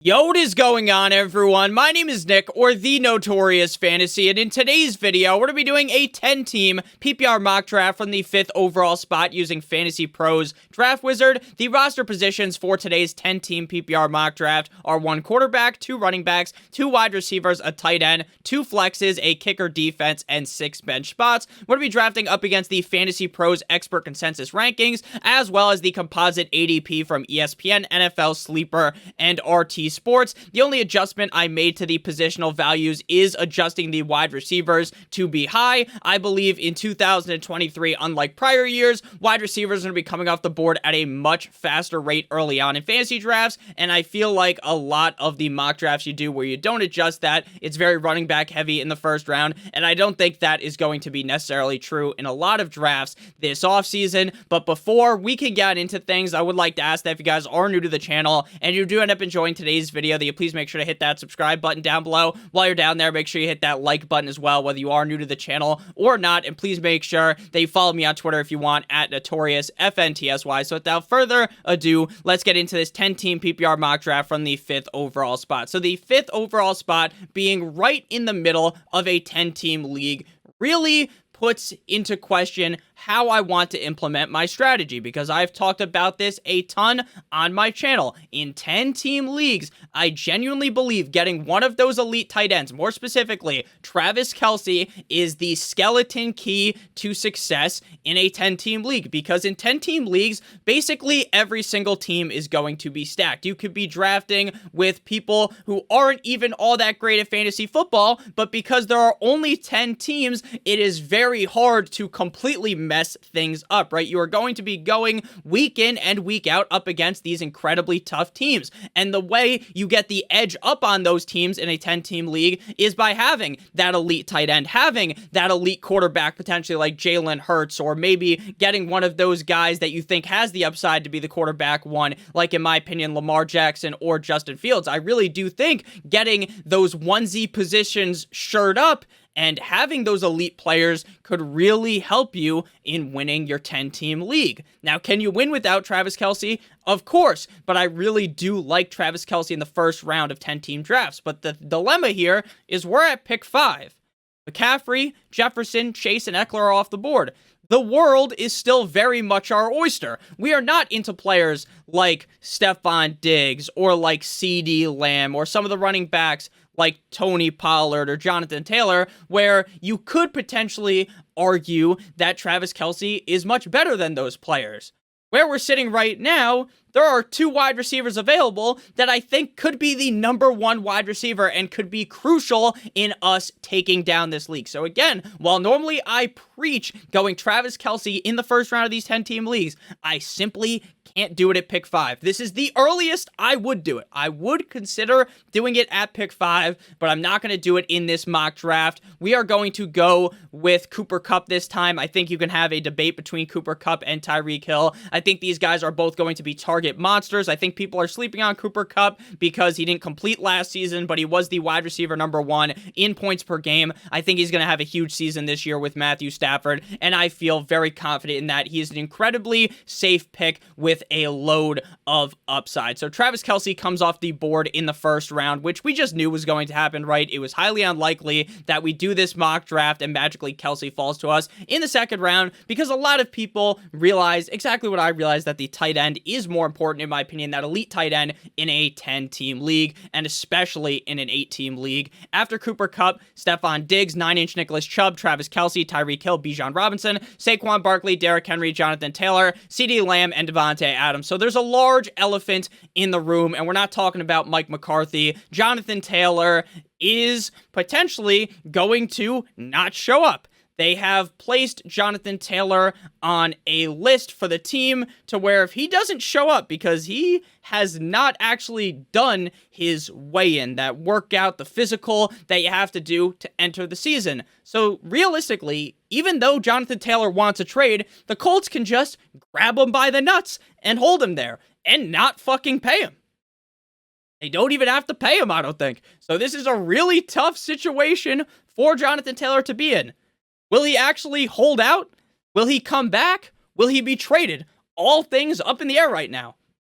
Yo, what is going on, everyone? My name is Nick, or the Notorious Fantasy, and in today's video, we're going to be doing a 10-team PPR mock draft from the 5th overall spot using FantasyPro's Draft Wizard. The roster positions for today's 10-team PPR mock draft are 1 quarterback, 2 running backs, 2 wide receivers, a tight end, 2 flexes, a kicker defense, and 6 bench spots. We're going to be drafting up against the FantasyPro's expert consensus rankings, as well as the composite ADP from ESPN, NFL Sleeper, and RT Sports. The only adjustment I made to the positional values is adjusting the wide receivers to be high. I believe in 2023, unlike prior years, wide receivers are going to be coming off the board at a much faster rate early on in fantasy drafts, and I feel like a lot of the mock drafts you do where you don't adjust that, it's very running back heavy in the first round, and I don't think that is going to be necessarily true in a lot of drafts this offseason. But before we can get into things, I would like to ask that if you guys are new to the channel and you do end up enjoying today's video, that you please make sure to hit that subscribe button down below. While you're down there, make sure you hit that like button as well, whether you are new to the channel or not, and please make sure that you follow me on Twitter if you want, at NotoriousFantasy. So without further ado, let's get into this 10-team PPR mock draft from the 5th overall spot. So the 5th overall spot being right in the middle of a 10-team league really puts into question how I want to implement my strategy, because I've talked about this a ton on my channel. In 10-team leagues, I genuinely believe getting one of those elite tight ends, more specifically Travis Kelce, is the skeleton key to success in a 10-team league, because in 10-team leagues, basically every single team is going to be stacked. You could be drafting with people who aren't even all that great at fantasy football, but because there are only 10 teams, it is very hard to completely mess things up, right? You are going to be going week in and week out up against these incredibly tough teams. And the way you get the edge up on those teams in a 10-team league is by having that elite tight end, having that elite quarterback, potentially like Jaylen Hurts, or maybe getting one of those guys that you think has the upside to be the quarterback one, like in my opinion, Lamar Jackson or Justin Fields. I really do think getting those onesie positions shored up and having those elite players could really help you in winning your 10-team league. Now, can you win without Travis Kelce? Of course, but I really do like Travis Kelce in the first round of 10-team drafts. But the dilemma here is we're at pick 5. McCaffrey, Jefferson, Chase, and Eckler are off the board. The world is still very much our oyster. We are not into players like Stephon Diggs or like CeeDee Lamb or some of the running backs like Tony Pollard or Jonathan Taylor, where you could potentially argue that Travis Kelce is much better than those players. Where we're sitting right now, there are 2 wide receivers available that I think could be the number 1 wide receiver and could be crucial in us taking down this league. So again, while normally I preach going Travis Kelce in the first round of these 10-team leagues, I simply can't do it at pick 5. This is the earliest I would do it. I would consider doing it at pick 5, but I'm not going to do it in this mock draft. We are going to go with Cooper Kupp this time. I think you can have a debate between Cooper Kupp and Tyreek Hill. I think these guys are both going to be target monsters. I think people are sleeping on Cooper Kupp because he didn't complete last season, but he was the wide receiver number 1 in points per game. I think he's going to have a huge season this year with Matthew Stafford, and I feel very confident in that. He is an incredibly safe pick with a load of upside. So Travis Kelce comes off the board in the first round, which we just knew was going to happen, right? It was highly unlikely that we do this mock draft and magically Kelce falls to us in the second round, because a lot of people realize exactly what I realized, that the tight end is more important, in my opinion, that elite tight end in a 10-team league, and especially in an 8-team league. After Cooper Kupp, Stephon Diggs, 9-inch Nicholas Chubb, Travis Kelce, Tyreek Hill, Bijan Robinson, Saquon Barkley, Derrick Henry, Jonathan Taylor, CeeDee Lamb, and Devontae Adams. So there's a large elephant in the room, and we're not talking about Mike McCarthy. Jonathan Taylor is potentially going to not show up. They have placed Jonathan Taylor on a list for the team to where if he doesn't show up, because he has not actually done his weigh-in, that workout, the physical that you have to do to enter the season. So realistically, even though Jonathan Taylor wants a trade, the Colts can just grab him by the nuts and hold him there and not fucking pay him. They don't even have to pay him, I don't think. So this is a really tough situation for Jonathan Taylor to be in. Will he actually hold out? Will he come back? Will he be traded? All things up in the air right now.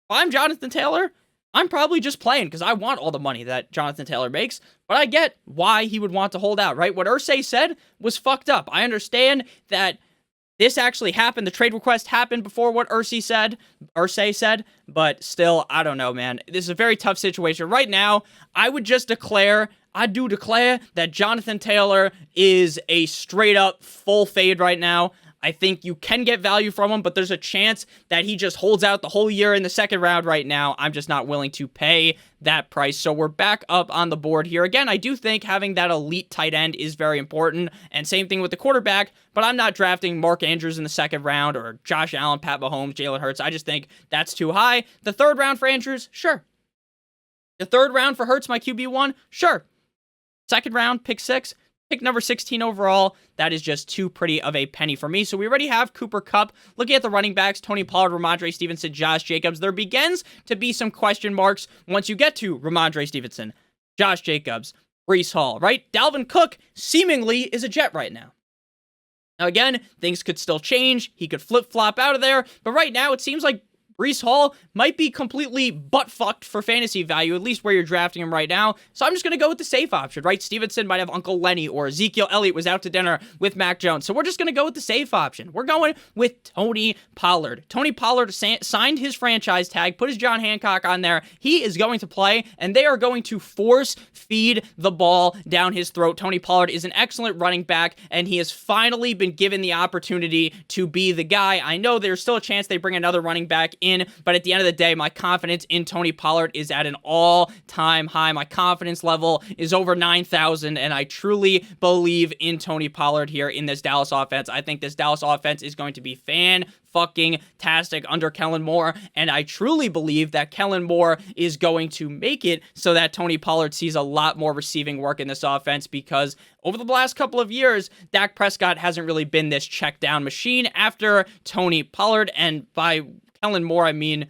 If I'm Jonathan Taylor, I'm probably just playing because I want all the money that Jonathan Taylor makes, but I get why he would want to hold out, right? What Irsay said was fucked up. I understand that this actually happened. The trade request happened before what Irsay said, but still, I don't know, man. This is a very tough situation. Right now, I do declare that Jonathan Taylor is a straight up full fade right now. I think you can get value from him, but there's a chance that he just holds out the whole year in the second round right now. I'm just not willing to pay that price. So we're back up on the board here. Again, I do think having that elite tight end is very important, and same thing with the quarterback, but I'm not drafting Mark Andrews in the second round or Josh Allen, Pat Mahomes, Jalen Hurts. I just think that's too high. The third round for Andrews, sure. The third round for Hurts, my QB1, sure. Second round, pick 6. Pick number 16 overall, that is just too pretty of a penny for me. So we already have Cooper Kupp. Looking at the running backs, Tony Pollard, Ramondre Stevenson, Josh Jacobs. There begins to be some question marks once you get to Ramondre Stevenson, Josh Jacobs, Breece Hall, right? Dalvin Cook seemingly is a Jet right now. Now again, things could still change. He could flip-flop out of there. But right now, it seems like Breece Hall might be completely butt-fucked for fantasy value, at least where you're drafting him right now. So I'm just going to go with the safe option, right? Stevenson might have Uncle Lenny, or Ezekiel Elliott was out to dinner with Mac Jones. So we're just going to go with the safe option. We're going with Tony Pollard. Tony Pollard signed his franchise tag, put his John Hancock on there. He is going to play, and they are going to force feed the ball down his throat. Tony Pollard is an excellent running back, and he has finally been given the opportunity to be the guy. I know there's still a chance they bring another running back in, but at the end of the day, my confidence in Tony Pollard is at an all-time high. My confidence level is over 9,000, and I truly believe in Tony Pollard here in this Dallas offense. I think this Dallas offense is going to be fan-fucking-tastic under Kellen Moore, and I truly believe that Kellen Moore is going to make it so that Tony Pollard sees a lot more receiving work in this offense, because over the last couple of years, Dak Prescott hasn't really been this check-down machine after Tony Pollard, and by Kellen Moore, I mean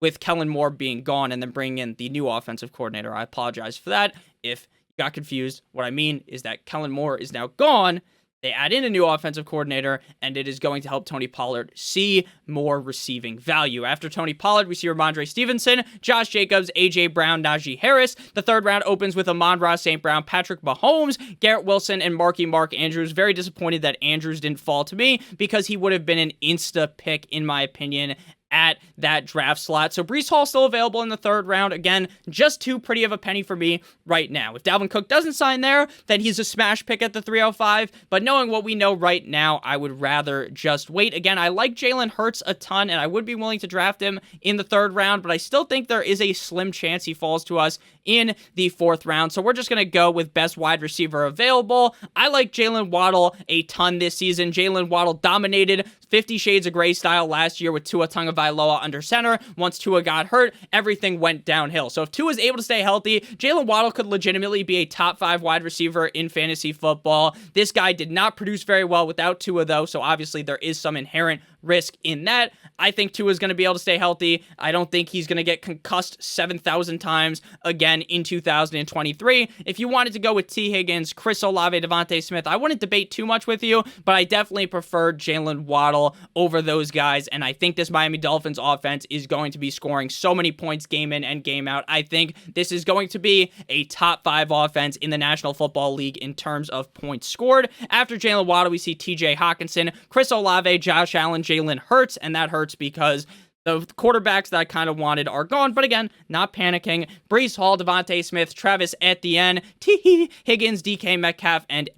with Kellen Moore being gone and then bringing in the new offensive coordinator. I apologize for that. If you got confused, what I mean is that Kellen Moore is now gone. They add in a new offensive coordinator, and it is going to help Tony Pollard see more receiving value. After Tony Pollard, we see Ramondre Stevenson, Josh Jacobs, A.J. Brown, Najee Harris. The third round opens with Amon-Ra St. Brown, Patrick Mahomes, Garrett Wilson, and Mark Andrews. Very disappointed that Andrews didn't fall to me, because he would have been an insta pick, in my opinion, at that draft slot. So Breece Hall still available in the third round. Again, just too pretty of a penny for me right now. If Dalvin Cook doesn't sign there, then he's a smash pick at the 305. But knowing what we know right now, I would rather just wait. Again, I like Jalen Hurts a ton, and I would be willing to draft him in the third round, but I still think there is a slim chance he falls to us in the fourth round. So we're just going to go with best wide receiver available. I like Jaylen Waddle a ton this season. Jaylen Waddle dominated 50 Shades of Grey style last year with Tua Tagovailoa under center. Once Tua got hurt, everything went downhill. So if Tua is able to stay healthy, Jaylen Waddle could legitimately be a top 5 wide receiver in fantasy football. This guy did not produce very well without Tua, though, so obviously there is some inherent risk in that. I think Tua is going to be able to stay healthy. I don't think he's going to get concussed 7,000 times again in 2023. If you wanted to go with T. Higgins, Chris Olave, Devontae Smith, I wouldn't debate too much with you, but I definitely prefer Jaylen Waddle over those guys, and I think this Miami Dolphins offense is going to be scoring so many points game in and game out. I think this is going to be a top 5 offense in the National Football League in terms of points scored. After Jaylen Waddle, we see TJ Hawkinson, Chris Olave, Josh Allen, Jalen Hurts, and that hurts because the quarterbacks that I kind of wanted are gone, but again, not panicking. Breece Hall, Devontae Smith, Travis Etienne, T. Higgins, DK Metcalf, and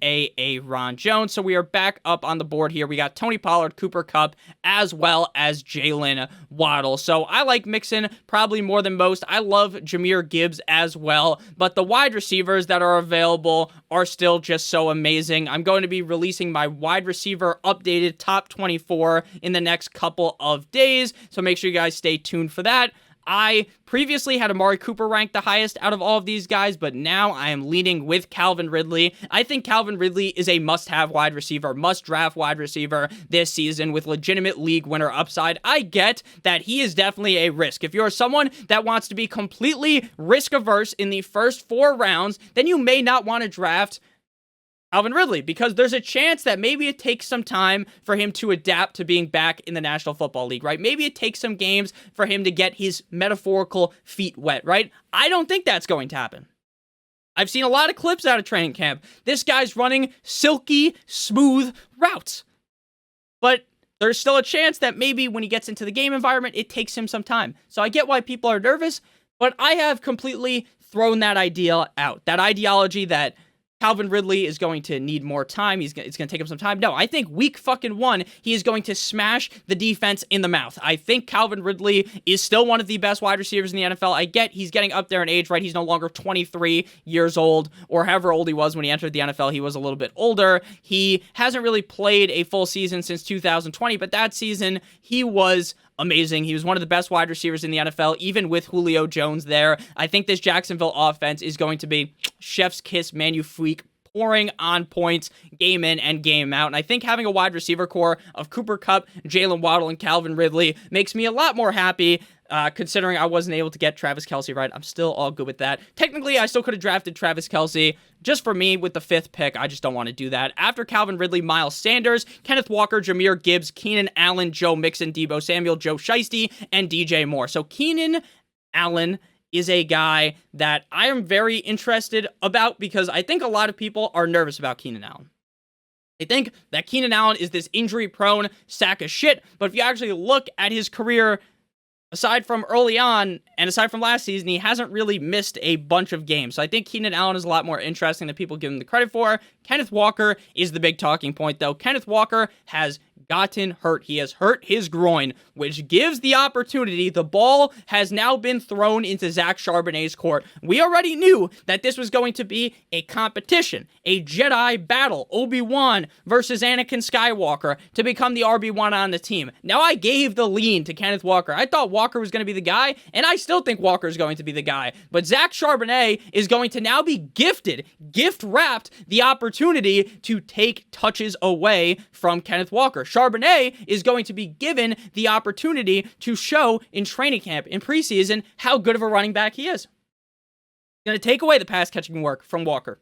Ron Jones. So we are back up on the board here. We got Tony Pollard, Cooper Kupp, as well as Jaylen Waddle. So I like Mixon probably more than most. I love Jahmyr Gibbs as well, but the wide receivers that are available are still just so amazing. I'm going to be releasing my wide receiver updated top 24 in the next couple of days, so make sure you guys stay tuned for that. I previously had Amari Cooper ranked the highest out of all of these guys, but now I am leaning with Calvin Ridley. I think Calvin Ridley is a must-have wide receiver, must-draft wide receiver this season with legitimate league winner upside. I get that he is definitely a risk. If you're someone that wants to be completely risk-averse in the first 4 rounds, then you may not want to draft Calvin Ridley, because there's a chance that maybe it takes some time for him to adapt to being back in the National Football League, right? Maybe it takes some games for him to get his metaphorical feet wet, right? I don't think that's going to happen. I've seen a lot of clips out of training camp. This guy's running silky, smooth routes. But there's still a chance that maybe when he gets into the game environment, it takes him some time. So I get why people are nervous, but I have completely thrown that idea out. That ideology that Calvin Ridley is going to need more time. It's going to take him some time. No, I think week fucking 1, he is going to smash the defense in the mouth. I think Calvin Ridley is still one of the best wide receivers in the NFL. I get he's getting up there in age, right? He's no longer 23 years old or however old he was when he entered the NFL. He was a little bit older. He hasn't really played a full season since 2020, but that season he was amazing. He was one of the best wide receivers in the NFL, even with Julio Jones there. I think this Jacksonville offense is going to be chef's kiss, magnifique, pouring on points game in and game out. And I think having a wide receiver core of Cooper Kupp, Jaylen Waddle, and Calvin Ridley makes me a lot more happy. Considering I wasn't able to get Travis Kelce right, I'm still all good with that. Technically, I still could have drafted Travis Kelce. Just for me, with the 5th pick, I just don't want to do that. After Calvin Ridley, Miles Sanders, Kenneth Walker, Jahmyr Gibbs, Keenan Allen, Joe Mixon, Deebo Samuel, Joe Shiesty, and DJ Moore. So Keenan Allen is a guy that I am very interested about because I think a lot of people are nervous about Keenan Allen. They think that Keenan Allen is this injury-prone sack of shit, but if you actually look at his career, aside from early on, and aside from last season, he hasn't really missed a bunch of games. So I think Keenan Allen is a lot more interesting than people give him the credit for. Kenneth Walker is the big talking point, though. Kenneth Walker has gotten hurt. He has hurt his groin, which gives the opportunity. The ball has now been thrown into Zach Charbonnet's court. We already knew that this was going to be a competition, a Jedi battle, Obi-Wan versus Anakin Skywalker to become the RB1 on the team. Now I gave the lean to Kenneth Walker. I thought Walker was going to be the guy, and I still think Walker is going to be the guy. But Zach Charbonnet is going to now be gift-wrapped the opportunity to take touches away from Kenneth Walker. Charbonnet is going to be given the opportunity to show in training camp, in preseason, how good of a running back he is. He's going to take away the pass-catching work from Walker.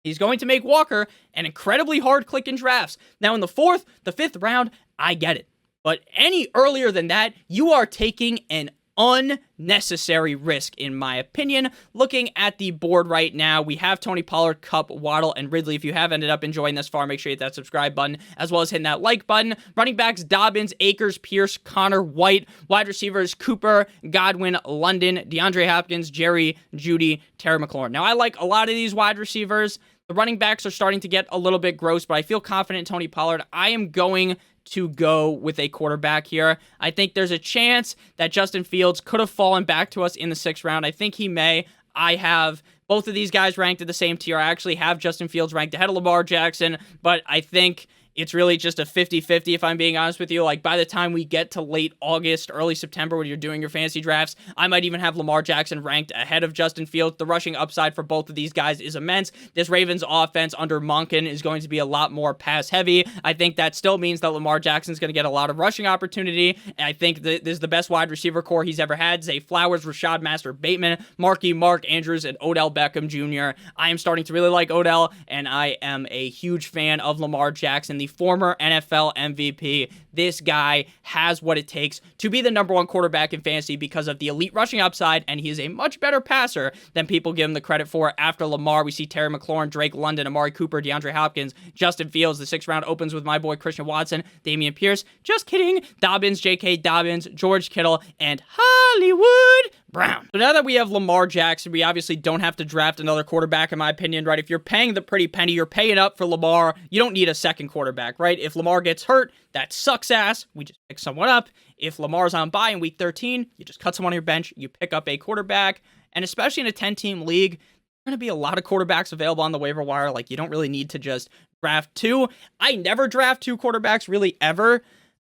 He's going to make Walker an incredibly hard click in drafts. Now, in the 4th, the 5th round, I get it. But any earlier than that, you are taking an unnecessary risk, in my opinion. Looking at the board right now, we have Tony Pollard, Kupp, Waddle, and Ridley. If you have ended up enjoying this far, make sure you hit that subscribe button, as well as hitting that like button. Running backs, Dobbins, Akers, Pierce, Connor, White. Wide receivers, Cooper, Godwin, London, DeAndre Hopkins, Jerry, Judy, Terry McLaurin. Now, I like a lot of these wide receivers. The running backs are starting to get a little bit gross, but I feel confident in Tony Pollard. I am going to go with a quarterback here. I think there's a chance that Justin Fields could have fallen back to us in the 6th round. I think he may. I have both of these guys ranked at the same tier. I actually have Justin Fields ranked ahead of Lamar Jackson, but I think it's really just a 50-50 if I'm being honest with you. Like, by the time we get to late August, early September when you're doing your fantasy drafts, I might even have Lamar Jackson ranked ahead of Justin Fields. The rushing upside for both of these guys is immense. This Ravens offense under Monken is going to be a lot more pass-heavy. I think that still means that Lamar Jackson's going to get a lot of rushing opportunity, and I think that this is the best wide receiver core he's ever had. Zay Flowers, Rashad Master Bateman, Mark Andrews, and Odell Beckham Jr. I am starting to really like Odell, and I am a huge fan of Lamar Jackson, the former NFL MVP. This guy has what it takes to be the number 1 quarterback in fantasy because of the elite rushing upside, and he is a much better passer than people give him the credit for. After Lamar, we see Terry McLaurin, Drake London, Amari Cooper, DeAndre Hopkins, Justin Fields. The 6th round opens with my boy Christian Watson, Damian Pierce. Just kidding. Dobbins, J.K. Dobbins, George Kittle, and Hollywood Brown. So now that we have Lamar Jackson, we obviously don't have to draft another quarterback, in my opinion, right? If you're paying the pretty penny, you're paying up for Lamar, you don't need a second quarterback, right? If Lamar gets hurt, that sucks ass. We just pick someone up. If Lamar's on bye in week 13, you just cut someone on your bench, you pick up a quarterback, and especially in a 10-team league, there's going to be a lot of quarterbacks available on the waiver wire. Like, you don't really need to just draft 2. I never draft 2 quarterbacks, really, ever.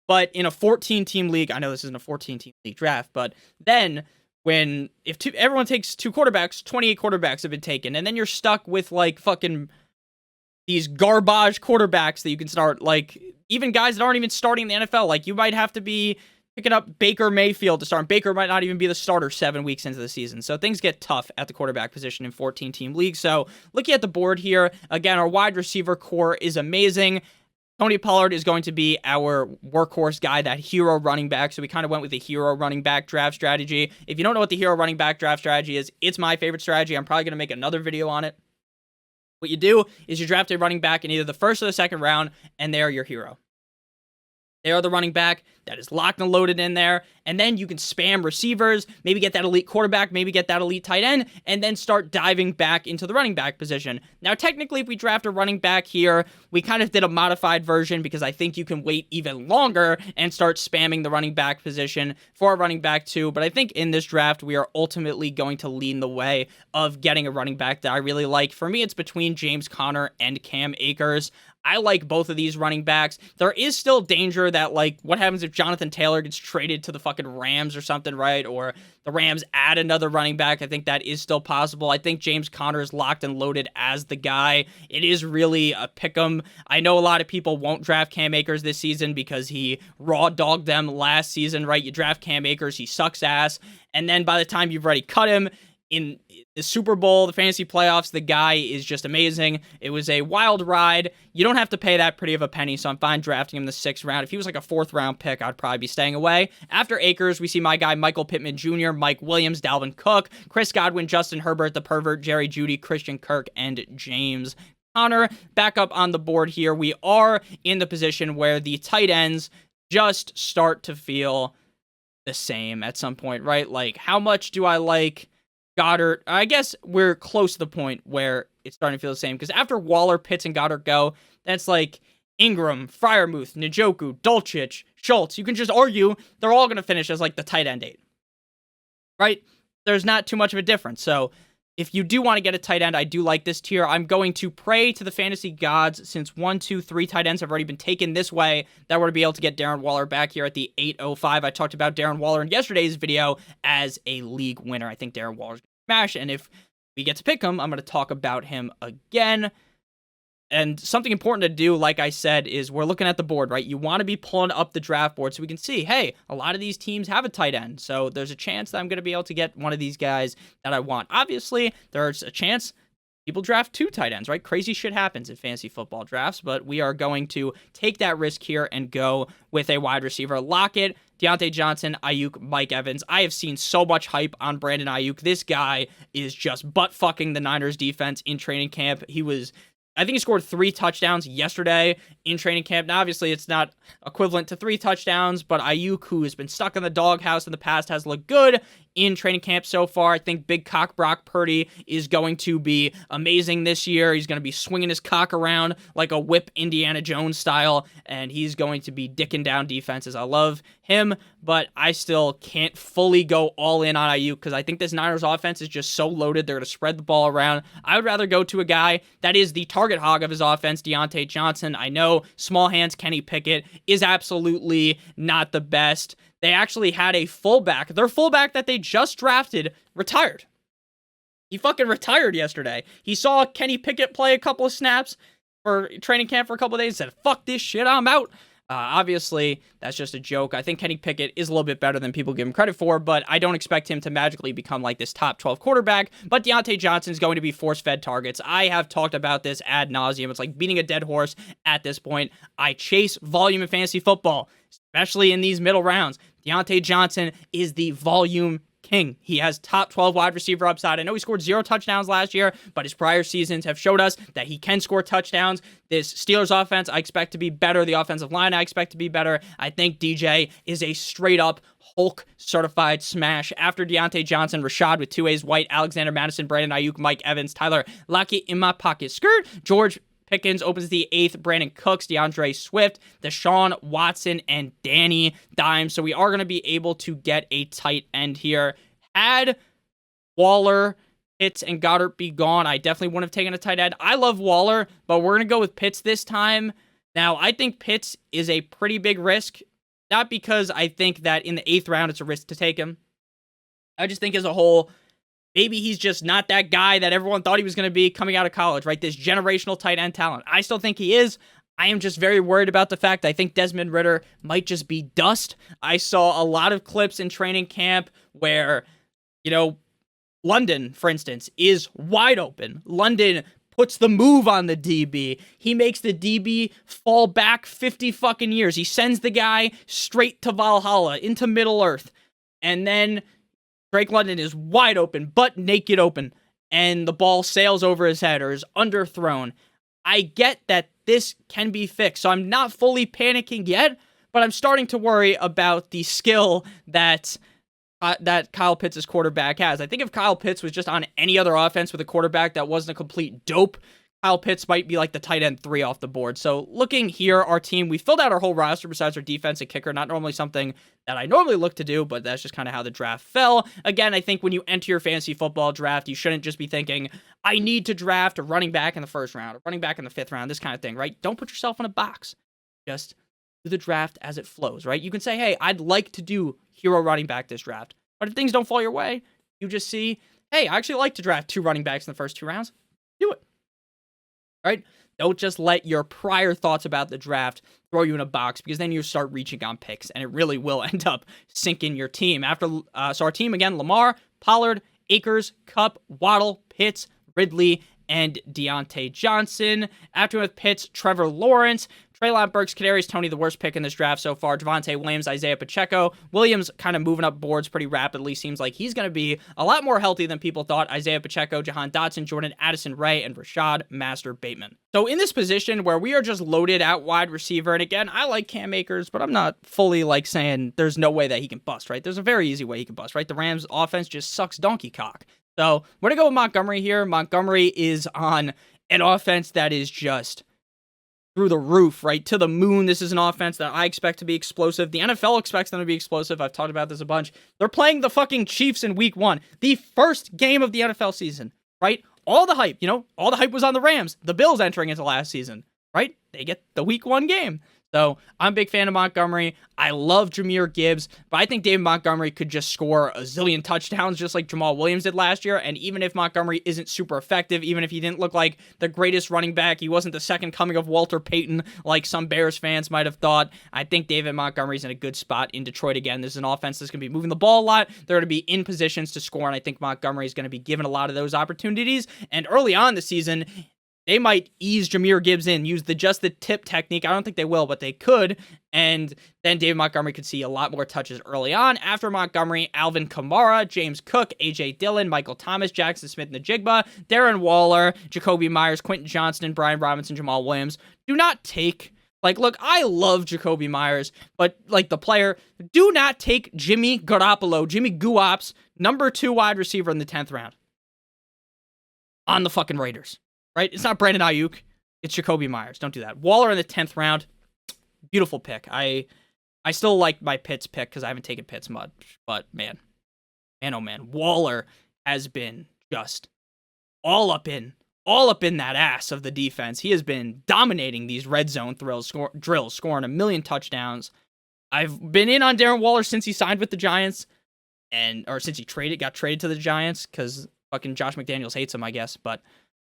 But in a 14-team league, I know this isn't a 14-team league draft, but then if everyone takes 2 quarterbacks, 28 quarterbacks have been taken, and then you're stuck with, like, fucking these garbage quarterbacks that you can start, like, even guys that aren't even starting in the NFL. Like, you might have to be picking up Baker Mayfield to start. And Baker might not even be the starter 7 weeks into the season. So things get tough at the quarterback position in 14-team leagues. So looking at the board here, again, our wide receiver core is amazing. Tony Pollard is going to be our workhorse guy, that hero running back. So we kind of went with the hero running back draft strategy. If you don't know what the hero running back draft strategy is, it's my favorite strategy. I'm probably going to make another video on it. What you do is you draft a running back in either the first or the second round, and they're your hero. They are the running back that is locked and loaded in there, and then you can spam receivers, maybe get that elite quarterback, maybe get that elite tight end, and then start diving back into the running back position. Now, technically, if we draft a running back here, we kind of did a modified version because I think you can wait even longer and start spamming the running back position for a running back too, but I think in this draft, we are ultimately going to lean the way of getting a running back that I really like. For me, it's between James Conner and Cam Akers. I like both of these running backs. There is still danger that, like, what happens if Jonathan Taylor gets traded to the fucking Rams or something, right? Or the Rams add another running back. I think that is still possible. I think James Conner is locked and loaded as the guy. It is really a pick'em. I know a lot of people won't draft Cam Akers this season because he raw dogged them last season, right? You draft Cam Akers, he sucks ass. And then by the time you've already cut him, in the Super Bowl, the fantasy playoffs, the guy is just amazing. It was a wild ride. You don't have to pay that pretty of a penny, so I'm fine drafting him in the 6th round. If he was like a 4th round pick, I'd probably be staying away. After Akers, we see my guy Michael Pittman Jr., Mike Williams, Dalvin Cook, Chris Godwin, Justin Herbert, the pervert, Jerry Jeudy, Christian Kirk, and James Conner. Back up on the board here, we are in the position where the tight ends just start to feel the same at some point, right? Like, how much do I like Goddard? I guess we're close to the point where it's starting to feel the same, because after Waller, Pitts, and Goddard go, that's like Ingram, Freiermuth, Njoku, Dulcich, Schultz. You can just argue they're all going to finish as like the tight end 8, right? There's not too much of a difference. So if you do want to get a tight end, I do like this tier. I'm going to pray to the fantasy gods, since 1, 2, 3 tight ends have already been taken this way, that we're going to be able to get Darren Waller back here at the 805. I talked about Darren Waller in yesterday's video as a league winner. I think Darren Waller's going to smash, and if we get to pick him, I'm going to talk about him again. And something important to do, like I said, is we're looking at the board, right? You want to be pulling up the draft board so we can see, hey, a lot of these teams have a tight end. So there's a chance that I'm going to be able to get one of these guys that I want. Obviously, there's a chance people draft 2 tight ends, right? Crazy shit happens in fantasy football drafts, but we are going to take that risk here and go with a wide receiver. Lockett, Deontay Johnson, Ayuk, Mike Evans. I have seen so much hype on Brandon Ayuk. This guy is just butt-fucking the Niners defense in training camp. I think he scored 3 touchdowns yesterday in training camp. Now, obviously, it's not equivalent to 3 touchdowns, but Ayuk, who has been stuck in the doghouse in the past, has looked good in training camp so far. I think Big Cock Brock Purdy is going to be amazing this year. He's going to be swinging his cock around like a whip, Indiana Jones style, and he's going to be dicking down defenses. I love him, but I still can't fully go all in on Ayuk because I think this Niners offense is just so loaded. They're going to spread the ball around. I would rather go to a guy that is the target hog of his offense, Deontay Johnson. I know small hands Kenny Pickett is absolutely not the best. They actually had a fullback. Their fullback that they just drafted retired. He fucking retired yesterday. He saw Kenny Pickett play a couple of snaps for training camp for a couple of days and said, fuck this shit, I'm out. Obviously, that's just a joke. I think Kenny Pickett is a little bit better than people give him credit for, but I don't expect him to magically become like this top 12 quarterback. But Deontay Johnson is going to be force-fed targets. I have talked about this ad nauseum. It's like beating a dead horse at this point. I chase volume in fantasy football, especially in these middle rounds. Deontay Johnson is the volume king. He has top 12 wide receiver upside. I know he scored 0 touchdowns last year, but his prior seasons have showed us that he can score touchdowns. This Steelers offense, I expect to be better. The offensive line, I expect to be better. I think DJ is a straight up Hulk certified smash. After Deontay Johnson, Rashad with 2 A's, White, Alexander Madison, Brandon Ayuk, Mike Evans, Tyler Lockett in my pocket. Skirt, George Pickens opens the 8th, Brandon Cooks, DeAndre Swift, Deshaun Watson, and Danny Dimes. So we are going to be able to get a tight end here. Had Waller, Pitts, and Goddard be gone, I definitely wouldn't have taken a tight end. I love Waller, but we're going to go with Pitts this time. Now, I think Pitts is a pretty big risk, not because I think that in the 8th round it's a risk to take him. I just think as a whole, maybe he's just not that guy that everyone thought he was going to be coming out of college, right? This generational tight end talent. I still think he is. I am just very worried about the fact I think Desmond Ridder might just be dust. I saw a lot of clips in training camp where, London, for instance, is wide open. London puts the move on the DB. He makes the DB fall back 50 fucking years. He sends the guy straight to Valhalla, into Middle Earth. And then Drake London is wide open, butt naked open, and the ball sails over his head or is underthrown. I get that this can be fixed, so I'm not fully panicking yet, but I'm starting to worry about the skill that Kyle Pitts' quarterback has. I think if Kyle Pitts was just on any other offense with a quarterback that wasn't a complete dope, Kyle Pitts might be like the tight end 3 off the board. So looking here, our team, we filled out our whole roster besides our defense and kicker. Not normally something that I normally look to do, but that's just kind of how the draft fell. Again, I think when you enter your fantasy football draft, you shouldn't just be thinking, I need to draft a running back in the first round, or running back in the 5th round, this kind of thing, right? Don't put yourself in a box. Just do the draft as it flows, right? You can say, hey, I'd like to do hero running back this draft. But if things don't fall your way, you just see, hey, I actually like to draft 2 running backs in the first 2 rounds. Do it. Right? Don't just let your prior thoughts about the draft throw you in a box, because then you start reaching on picks, and it really will end up sinking your team. So our team, again, Lamar, Pollard, Akers, Kupp, Waddle, Pitts, Ridley, and Deontay Johnson. After with Pitts, Trevor Lawrence, Treylon Burks, Kadarius Toney, the worst pick in this draft so far. Javonte Williams, Isaiah Pacheco. Williams kind of moving up boards pretty rapidly. Seems like he's going to be a lot more healthy than people thought. Isaiah Pacheco, Jahan Dotson, Jordan Addison Ray, and Rashad Master Bateman. So in this position where we are just loaded at wide receiver, and again, I like Cam Akers, but I'm not fully saying there's no way that he can bust, right? There's a very easy way he can bust, right? The Rams offense just sucks donkey cock. So we're going to go with Montgomery here. Montgomery is on an offense that is just through the roof, right? To the moon. This is an offense that I expect to be explosive. The NFL expects them to be explosive. I've talked about this a bunch. They're playing the fucking Chiefs in week 1. The first game of the NFL season, right? All the hype, all the hype was on the Rams. The Bills entering into last season, right? They get the week 1 game. So I'm a big fan of Montgomery. I love Jahmyr Gibbs, but I think David Montgomery could just score a zillion touchdowns just like Jamal Williams did last year. And even if Montgomery isn't super effective, even if he didn't look like the greatest running back, he wasn't the second coming of Walter Payton like some Bears fans might have thought, I think David Montgomery's in a good spot in Detroit again. This is an offense that's going to be moving the ball a lot. They're going to be in positions to score, and I think Montgomery is going to be given a lot of those opportunities. And early on the season, they might ease Jahmyr Gibbs in, use just the tip technique. I don't think they will, but they could. And then David Montgomery could see a lot more touches early on. After Montgomery, Alvin Kamara, James Cook, A.J. Dillon, Michael Thomas, Jackson Smith-Njigba, Darren Waller, Jacoby Myers, Quentin Johnston, Brian Robinson, Jamal Williams. Do not take, look, I love Jacoby Myers, but the player, do not take Jimmy Garoppolo, Jimmy Guops, number 2 wide receiver in the 10th round on the fucking Raiders. Right? It's not Brandon Ayuk. It's Jacoby Myers. Don't do that. Waller in the 10th round. Beautiful pick. I still like my Pitts pick because I haven't taken Pitts much. But man, oh man. Waller has been just all up in that ass of the defense. He has been dominating these red zone drills, scoring a million touchdowns. I've been in on Darren Waller since he signed with the Giants, or since he got traded to the Giants, because fucking Josh McDaniels hates him, I guess. But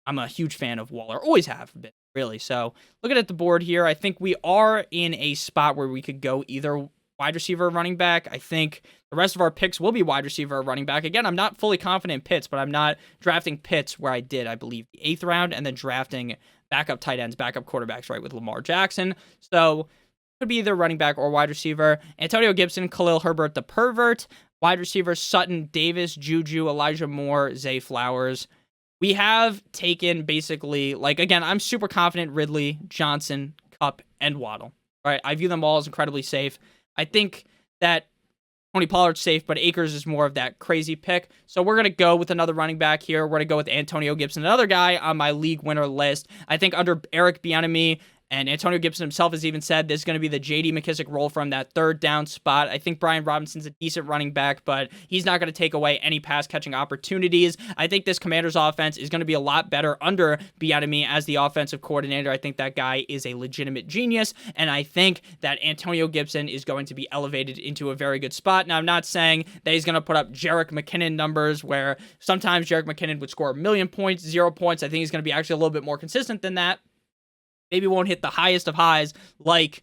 I'm a huge fan of Waller. Always have been, really. So looking at the board here, I think we are in a spot where we could go either wide receiver or running back. I think the rest of our picks will be wide receiver or running back. Again, I'm not fully confident in Pitts, but I'm not drafting Pitts where I did, I believe, the 8th round, and then drafting backup tight ends, backup quarterbacks, right, with Lamar Jackson. So could be either running back or wide receiver. Antonio Gibson, Khalil Herbert, the pervert. Wide receiver, Sutton, Davis, Juju, Elijah Moore, Zay Flowers. We have taken basically, again, I'm super confident Ridley, Johnson, Kupp, and Waddle. All right, I view them all as incredibly safe. I think that Tony Pollard's safe, but Akers is more of that crazy pick. So we're going to go with another running back here. We're going to go with Antonio Gibson, another guy on my league winner list. I think under Eric Bieniemy, and Antonio Gibson himself has even said this is going to be the J.D. McKissic role from that 3rd down spot. I think Brian Robinson's a decent running back, but he's not going to take away any pass-catching opportunities. I think this Commanders offense is going to be a lot better under Bieniemy as the offensive coordinator. I think that guy is a legitimate genius, and I think that Antonio Gibson is going to be elevated into a very good spot. Now, I'm not saying that he's going to put up Jerick McKinnon numbers where sometimes Jerick McKinnon would score 1,000,000 points, 0 points. I think he's going to be actually a little bit more consistent than that. Maybe won't hit the highest of highs like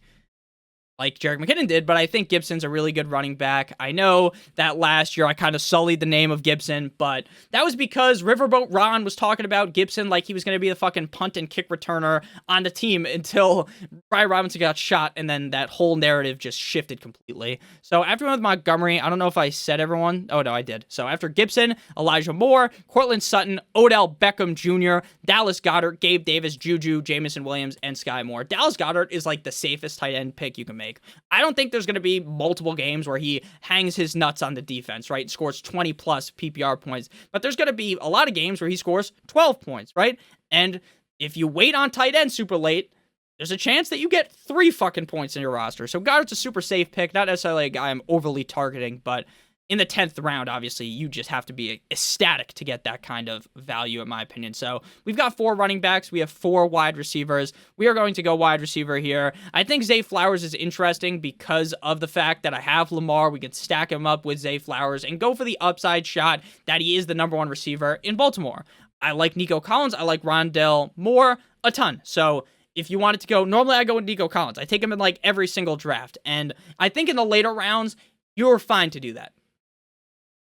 Jerick McKinnon did, but I think Gibson's a really good running back. I know that last year I kind of sullied the name of Gibson, but that was because Riverboat Ron was talking about Gibson like he was going to be the fucking punt and kick returner on the team until Brian Robinson got shot, and then that whole narrative just shifted completely. So after we went with Montgomery, I don't know if I said everyone. Oh, no, I did. So after Gibson, Elijah Moore, Cortland Sutton, Odell Beckham Jr., Dallas Goedert, Gabe Davis, Juju, Jamison Williams, and Sky Moore. Dallas Goedert is like the safest tight end pick you can make. I don't think there's going to be multiple games where he hangs his nuts on the defense, right? Scores 20 plus PPR points, but there's going to be a lot of games where he scores 12 points, right? And if you wait on tight end super late, there's a chance that you get 3 fucking points in your roster. So Goddard's a super safe pick, not necessarily a guy I'm overly targeting, but in the 10th round, obviously, you just have to be ecstatic to get that kind of value, in my opinion. So we've got 4 running backs. We have 4 wide receivers. We are going to go wide receiver here. I think Zay Flowers is interesting because of the fact that I have Lamar. We could stack him up with Zay Flowers and go for the upside shot that he is the number 1 receiver in Baltimore. I like Nico Collins. I like Rondale Moore a ton. So if you wanted to go, normally I go with Nico Collins. I take him in like every single draft. And I think in the later rounds, you're fine to do that.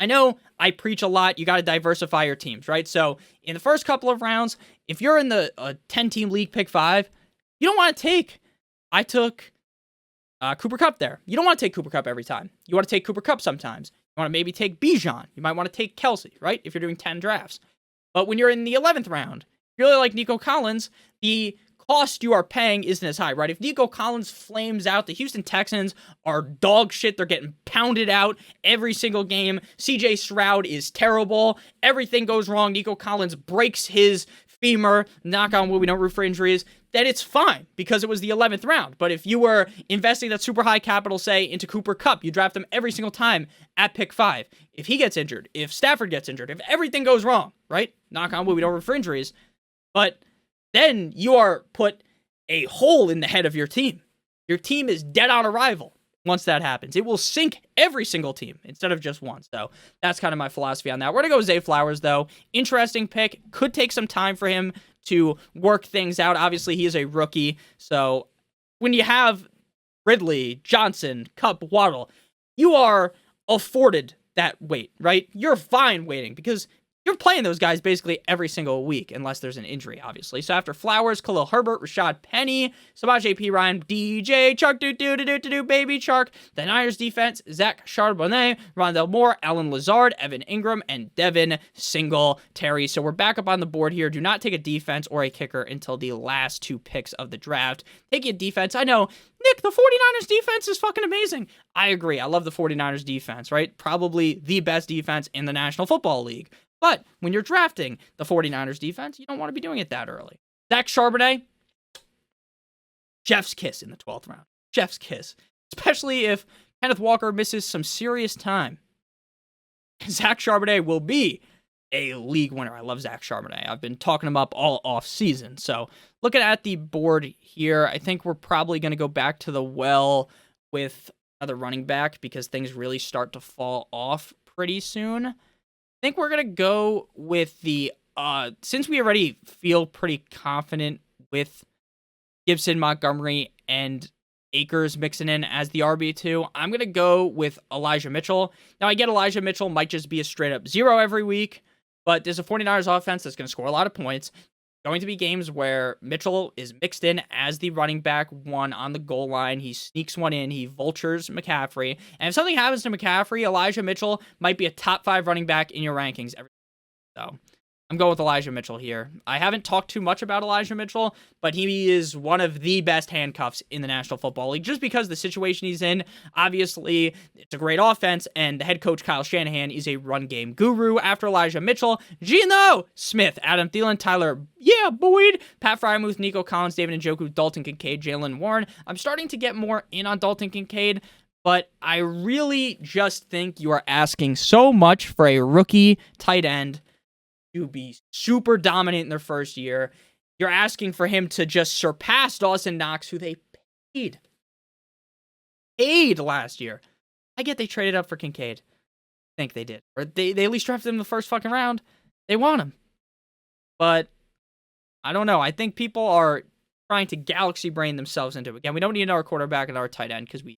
I know I preach a lot. You got to diversify your teams, right? So in the first couple of rounds, if you're in the 10-team league pick 5, you don't want to take, I took Cooper Kupp there. You don't want to take Cooper Kupp every time. You want to take Cooper Kupp sometimes. You want to maybe take Bijan. You might want to take Kelsey, right? If you're doing 10 drafts. But when you're in the 11th round, if you really like Nico Collins, the cost you are paying isn't as high, right? If Nico Collins flames out, the Houston Texans are dog shit. They're getting pounded out every single game. CJ Stroud is terrible. Everything goes wrong. Nico Collins breaks his femur. Knock on wood, we don't root for injuries. Then it's fine because it was the 11th round. But if you were investing that super high capital, say, into Cooper Kupp, you draft him every single time at pick 5. If he gets injured, if Stafford gets injured, if everything goes wrong, right? Knock on wood, we don't root for injuries. But then you are put a hole in the head of your team. Your team is dead on arrival once that happens. It will sink every single team instead of just one. So that's kind of my philosophy on that. We're going to go with Zay Flowers, though. Interesting pick. Could take some time for him to work things out. Obviously, he is a rookie. So when you have Ridley, Johnson, Kupp, Waddle, you are afforded that wait, right? You're fine waiting because you're playing those guys basically every single week, unless there's an injury, obviously. So after Flowers, Khalil Herbert, Rashad Penny, Samaj P. Ryan, DJ, Chark, baby Chark, the Niners defense, Zach Charbonnet, Rondale Moore, Alan Lazard, Evan Ingram, and Devin Singletary. So we're back up on the board here. Do not take a defense or a kicker until the last 2 picks of the draft. Take a defense. I know, Nick, the 49ers defense is fucking amazing. I agree. I love the 49ers defense, right? Probably the best defense in the National Football League. But when you're drafting the 49ers defense, you don't want to be doing it that early. Zach Charbonnet, chef's kiss in the 12th round. Chef's kiss. Especially if Kenneth Walker misses some serious time. Zach Charbonnet will be a league winner. I love Zach Charbonnet. I've been talking him up all off season. So looking at the board here, I think we're probably going to go back to the well with another running back because things really start to fall off pretty soon. I think we're going to go with the, since we already feel pretty confident with Gibson, Montgomery, and Akers mixing in as the RB2, I'm going to go with Elijah Mitchell. Now, I get Elijah Mitchell might just be a straight-up 0 every week, but there's a 49ers offense that's going to score a lot of points. Going to be games where Mitchell is mixed in as the running back 1 on the goal line. He sneaks one in. He vultures McCaffrey. And if something happens to McCaffrey, Elijah Mitchell might be a top 5 running back in your rankings. So I'm going with Elijah Mitchell here. I haven't talked too much about Elijah Mitchell, but he is one of the best handcuffs in the National Football League just because the situation he's in. Obviously, it's a great offense, and the head coach, Kyle Shanahan, is a run game guru. After Elijah Mitchell, Geno Smith, Adam Thielen, Tyler, Boyd, Pat Frymuth, Nico Collins, David Njoku, Dalton Kincaid, Jaylen Warren. I'm starting to get more in on Dalton Kincaid, but I really just think you are asking so much for a rookie tight end to be super dominant in their first year. You're asking for him to just surpass Dawson Knox, who they paid last year. I get they traded up for Kincaid. I think they did. Or they at least drafted him in the first fucking round. They want him. But I don't know. I think people are trying to galaxy brain themselves into. Again, we don't need another quarterback and our tight end because we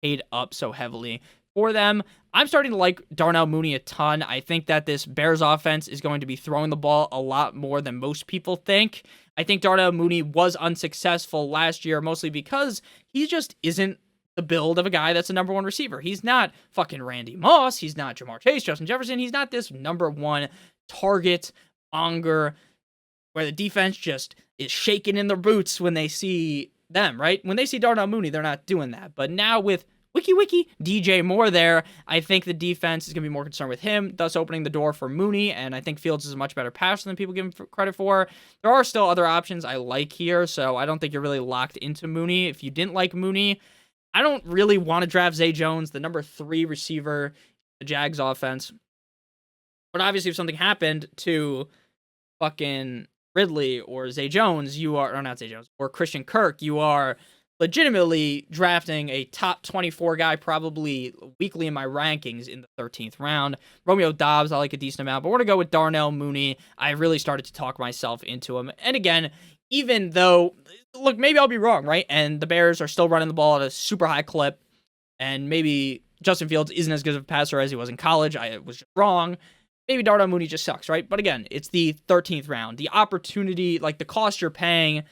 paid up so heavily for them. I'm starting to like Darnell Mooney a ton. I think that this Bears offense is going to be throwing the ball a lot more than most people think. I think Darnell Mooney was unsuccessful last year, mostly because he just isn't the build of a guy that's a number one receiver. He's not fucking Randy Moss. He's not Jamar Chase, Justin Jefferson. He's not this number one target monger where the defense just is shaking in their boots when they see them, right? When they see Darnell Mooney, they're not doing that. But now with Wiki DJ Moore there, I think the defense is going to be more concerned with him, thus opening the door for Mooney, and I think Fields is a much better passer than people give him credit for. There are still other options I like here, so I don't think you're really locked into Mooney. If you didn't like Mooney, I don't really want to draft Zay Jones, the number 3 receiver, the Jags offense. But obviously if something happened to fucking Ridley or Zay Jones, or not Zay Jones, or Christian Kirk, you are legitimately drafting a top 24 guy probably weekly in my rankings in the 13th round. Romeo Dobbs, I like a decent amount, but we're going to go with Darnell Mooney. I really started to talk myself into him. And again, even though, look, maybe I'll be wrong, right? And the Bears are still running the ball at a super high clip, and maybe Justin Fields isn't as good of a passer as he was in college. I was just wrong. Maybe Darnell Mooney just sucks, right? But again, it's the 13th round. The opportunity, like the cost you're paying,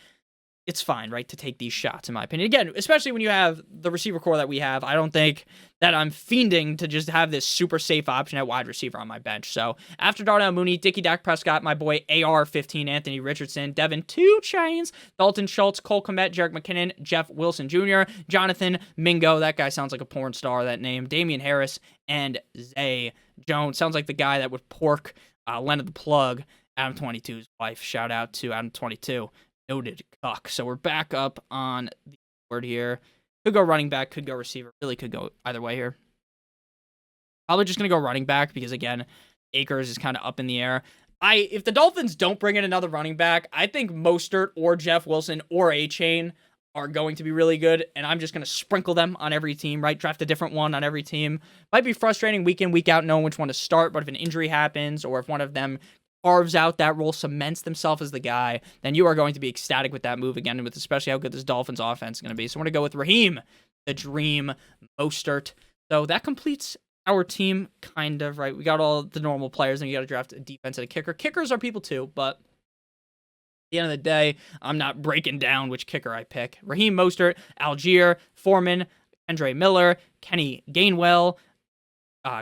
it's fine, right, to take these shots, in my opinion. Again, especially when you have the receiver core that we have, I don't think that I'm fiending to just have this super safe option at wide receiver on my bench. So after Darnell Mooney, Dickie Dak Prescott, my boy AR-15, Anthony Richardson, Devin 2 Chains, Dalton Schultz, Cole Kmet, Jerick McKinnon, Jeff Wilson Jr., Jonathan Mingo, that guy sounds like a porn star, that name, Damian Harris, and Zay Jones. Sounds like the guy that would pork Leonard the Plug, Adam 22's wife. Shout out to Adam 22. Noted cuck. So we're back up on the board here. Could go running back, could go receiver. Really could go either way here. Probably just going to go running back because, again, Akers is kind of up in the air. If the Dolphins don't bring in another running back, I think Mostert or Jeff Wilson or A-Chain are going to be really good, and I'm just going to sprinkle them on every team, right? Draft a different one on every team. Might be frustrating week in, week out, knowing which one to start, but if an injury happens or if one of them carves out that role, cements themselves as the guy, then you are going to be ecstatic with that move again, with especially how good this Dolphins offense is going to be. So I'm going to go with Raheem, the Dream Mostert. So that completes our team, kind of, right? We got all the normal players, and you got to draft a defense and a kicker. Kickers are people too, but at the end of the day, I'm not breaking down which kicker I pick. Raheem Mostert, Algier, Foreman, Andre Miller, Kenny Gainwell,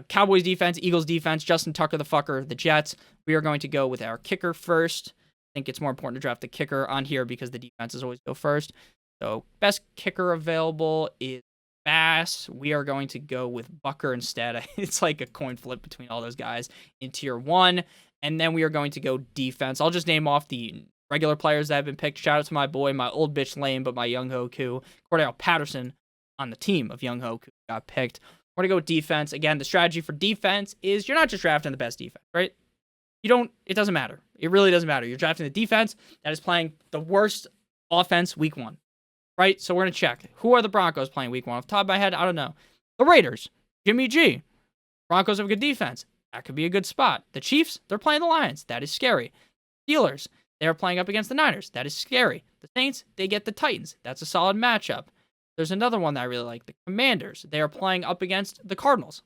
Cowboys defense, Eagles defense, Justin Tucker, the fucker, the Jets. We are going to go with our kicker first. I think it's more important to draft the kicker on here because the defenses always go first. So best kicker available is Bass. We are going to go with Bucker instead. It's like a coin flip between all those guys in tier 1. And then we are going to go defense. I'll just name off the regular players that have been picked. Shout out to my boy, my old bitch lame, but my Young Hoku, Cordell Patterson on the team of Young Hoku got picked. We're going to go defense. Again, the strategy for defense is you're not just drafting the best defense, right? It doesn't matter. It really doesn't matter. You're drafting the defense that is playing the worst offense week 1, right? So we're going to check. Who are the Broncos playing week 1? Off the top of my head, I don't know. The Raiders, Jimmy G. Broncos have a good defense. That could be a good spot. The Chiefs, they're playing the Lions. That is scary. Steelers, they're playing up against the Niners. That is scary. The Saints, they get the Titans. That's a solid matchup. There's another one that I really like. The Commanders. They are playing up against the Cardinals.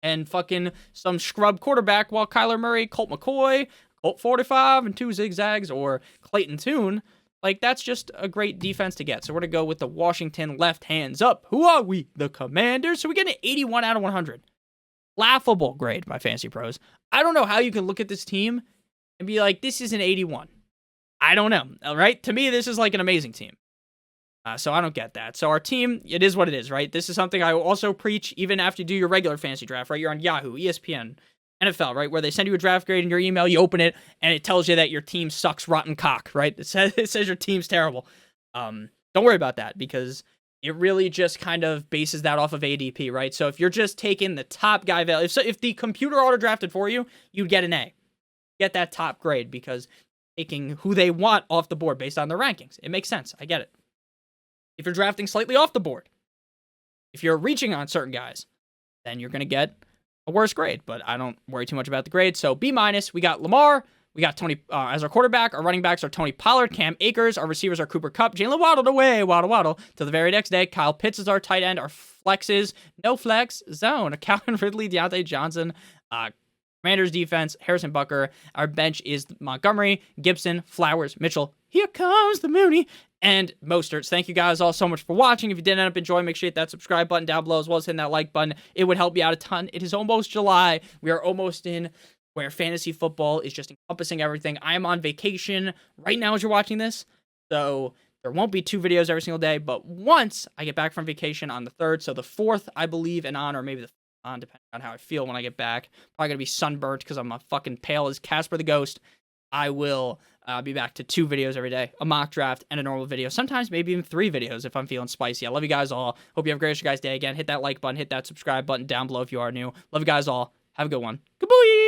And fucking some scrub quarterback while Kyler Murray, Colt McCoy, Colt 45, and 2 zigzags, or Clayton Tune. Like, that's just a great defense to get. So we're going to go with the Washington left hands up. Who are we? The Commanders. So we get an 81 out of 100. Laughable grade by Fantasy Pros. I don't know how you can look at this team and be like, this is an 81. I don't know. All right? To me, this is like an amazing team. So I don't get that. So our team, it is what it is, right? This is something I also preach even after you do your regular fantasy draft, right? You're on Yahoo, ESPN, NFL, right? Where they send you a draft grade in your email, you open it, and it tells you that your team sucks rotten cock, right? It says your team's terrible. Don't worry about that because it really just kind of bases that off of ADP, right? So if you're just taking the top guy value, if the computer auto-drafted for you, you'd get an A. Get that top grade because taking who they want off the board based on their rankings. It makes sense. I get it. If you're drafting slightly off the board, if you're reaching on certain guys, then you're going to get a worse grade. But I don't worry too much about the grade. So B-, we got Lamar, We got Tony as our quarterback. Our running backs are Tony Pollard, Cam Akers. Our receivers are Cooper Kupp, Jaylen Waddle away, Waddle. Till the very next day, Kyle Pitts is our tight end. Our flexes, no flex, zone. Calvin Ridley, Deontay Johnson, Commanders defense, Harrison Butker. Our bench is Montgomery, Gibson, Flowers, Mitchell. Here comes the Mooney. And Mosterts. Thank you guys all so much for watching. If you did end up enjoying, make sure you hit that subscribe button down below as well as hitting that like button. It would help me out a ton. It is almost July. We are almost in where fantasy football is just encompassing everything. I am on vacation right now as you're watching this, so there won't be 2 videos every single day, but once I get back from vacation on the 3rd, so the 4th, I believe, and on, or maybe the 5th on, depending on how I feel when I get back. Probably going to be sunburnt because I'm fucking pale as Casper the Ghost. I will be back to 2 videos every day, a mock draft and a normal video. Sometimes maybe even 3 videos if I'm feeling spicy. I love you guys all. Hope you have a great rest of your guys' day. Again, hit that like button, hit that subscribe button down below if you are new. Love you guys all. Have a good one. Goodbye.